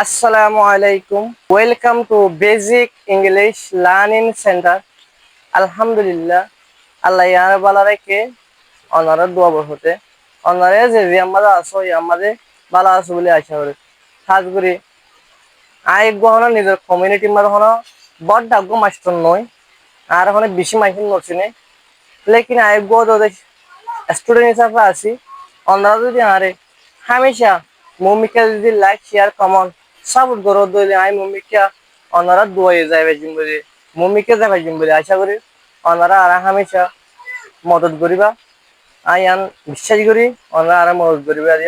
Assalamu alaikum. Welcome to Basic English Learning Center. Alhamdulillah. Allah ইয়ার বালা রেখে অনারা দোয়া বহতে অনারে যে আমরা আসো আমাদের বালা আসো বলে আশা করি খাস করি আই গহনা নিজের কমিউনিটি মার হনা বড় ডাকগো মাস্টার নয় আর ওখানে বেশি মাইকিন নছিনে লেকিন আই গো দে স্টুডেন্ট হিসাবে আছি অনারা যদি আরে হামেশা মুমিকা যদি লাইক শেয়ার কমেন্ট সাপোর্ট করো দলে আই মুমিকা অনারা দোয়া যাবে জিম্বরে মুমিকা যাবে জিম্বরে আশা করি অনারা আর হামেশা মদত করিবা আই আন বিশ্বাস করি অনারা আর মদত করিবা আই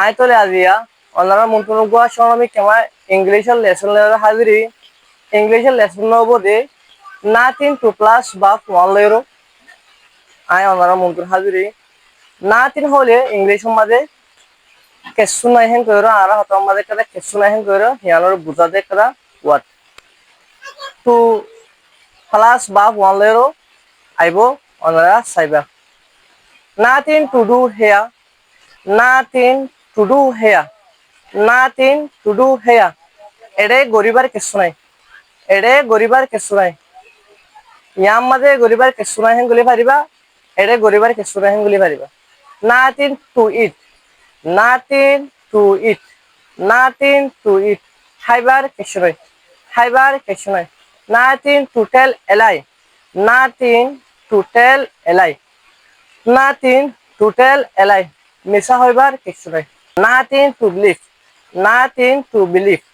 আই তোলে আজিয়া অনারা মন্তন গোয়া সময় কেমা ইংলিশের লেসন লেরা হাজিরি ইংলিশের লেসন নব দে নাথিং টু প্লাস বা ওয়ান লেরো আই অনারা মন্তন হাজিরি নাথিং হলে ইংলিশ মাঝে কেসু নাই হেন কইরো আর হতম মাঝে কাদা কেসু নাই হেন কইরো হিয়ানোর বুঝা দে কাদা ওয়াট টু প্লাস বা ওয়ান লেরো আইবো অনারা সাইবা nothing to do here nothing to do here nothing to do here এডে গরিবার কেসু নাই এডে গরিবার কেসু নাই ইয়াম মাঝে গরিবার কেসু নাই হেন গুলি পারিবা এডে গরিবার কেসু নাই হেন গুলি পারিবা nothing to eat nothing to eat nothing to eat খাইবার কিছু নাই খাইবার কিছু নাই nothing to tell a lie nothing to tell a lie nothing to tell a lie মিছা হইবার কিছু নাই nothing to believe nothing to believe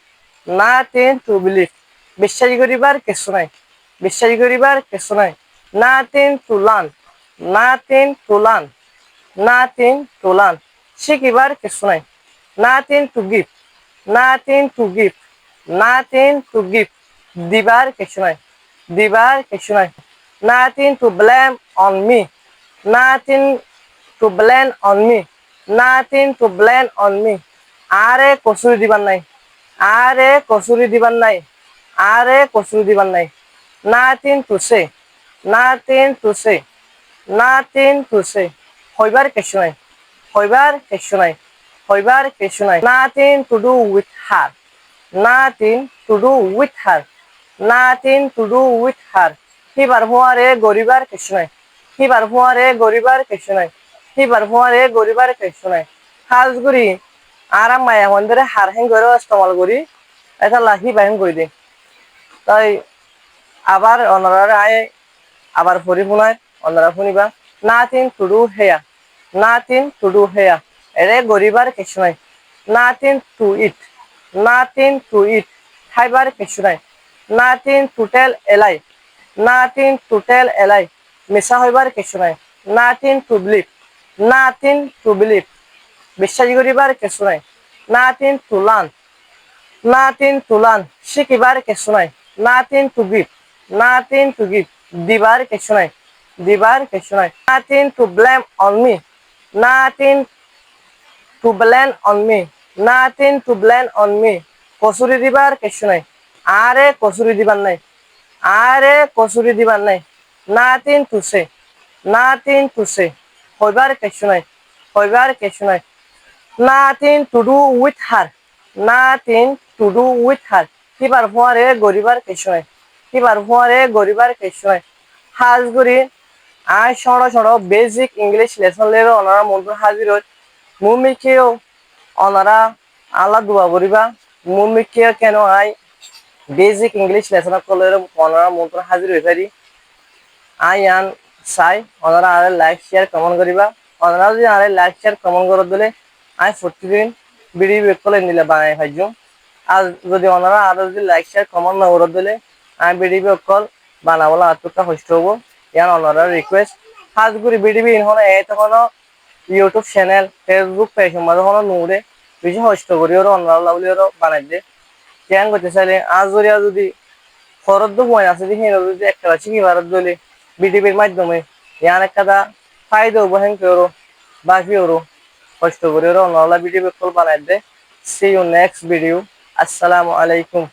nothing to believe বিশ্বাস করিবার কিছু নাই বিশ্বাস করিবার কিছু নাই nothing to learn nothing to learn nothing to learn শিখিবার কিছু নাই nothing to give nothing to give nothing to give দিবার কিছু নাই দিবার কিছু নাই nothing to blame on me nothing to blame on me nothing to blame on me আরে কসুরি দিবার নাই আরে কসুরি দিবার নাই আরে কসুরি দিবার নাই nothing to say nothing to say nothing to say হইবার কিছু নাই হইবার কিছু নাই হইবার কিছু নাই nothing to do with her nothing to do with her nothing to do with her হিবার হুয়ারে গরিবার কিছু নাই হিবার হুয়ারে গরিবার কিছু নাই হিবার হুয়ারে গরিবার কিছু নাই হাজগুড়ি আরাম মায়া মন্দিরে হার হেং করে ইস্তেমাল করি এটা লাহি বাহিন করে দিই তাই আবার অনারা আয় আবার ফরি শুনায় অনারা শুনিবা nothing to do here nothing to do here এরে গরিবার কিছু নাই nothing to eat nothing to eat খাইবার কিছু নাই nothing to tell a lie nothing to tell a lie মিছা হইবার কিছু নাই nothing to believe nothing to believe বিশ্বাস করিবার কিছু নাই nothing to learn nothing to learn শিখিবার কিছু নাই nothing to give nothing to give দিবার কিছু নাই দিবার কিছু নাই nothing to blame on me nothing to blame on me nothing to blame on me কসুরি দিবার কিছু নাই আরে কসুরি দিবার নাই আরে কসুরি দিবার নাই nothing to say nothing to say হইবার কিছু নাই হইবার কিছু নাই nothing to do with her nothing to do with her কিবার হুয়ারে গরিবার কিছু নাই কিবার হুয়ারে গরিবার কিছু নাই হাজগুড়ি আই সড়ো সড়ো বেসিক ইংলিশ লেসন লেরো অনারা মন্ত্র হাজির হয় মুমিকেও অনারা আল্লাহ দোয়া করিবা মুমিকে কেন আই বেসিক ইংলিশ লেসন করলে অনারা মন্ত্র হাজির হয়ে পারি আই আন চাই অনারা আরে লাইক শেয়ার কমেন্ট করিবা অনারা যদি আরে লাইক শেয়ার কমেন্ট করে দিলে আই প্রতিদিন ভিডিও বেক করে নিলে বানাই ভাইজুম আর যদি অনারা আরো যদি লাইক শেয়ার কমেন্ট না করে দিলে আমি ভিডিও বেক কল বানাবলা আত্মটা হইতে হবো ইয়ান অনারা রিকোয়েস্ট হাজগুড়ি ভিডিও ইনহনে এ তখন ইউটিউব চ্যানেল ফেসবুক পেজ মাঝে হলো নুরে বেশি কষ্ট করি ওরা অনারা লাভলি ওরা বানাই দে কেন করতে চাইলে আজ যদি খরচ দু পয়েন্ট আছে দেখি যদি একটা চিনি ভারত দলে ভিডিওর মাধ্যমে ইয়ান একটা ফায়দা হবো হেন করো বাকি ওরো কষ্ট করি ওরা অনারা ভিডিও কল বানাই দে সি ইউ নেক্সট ভিডিও আসসালামু আলাইকুম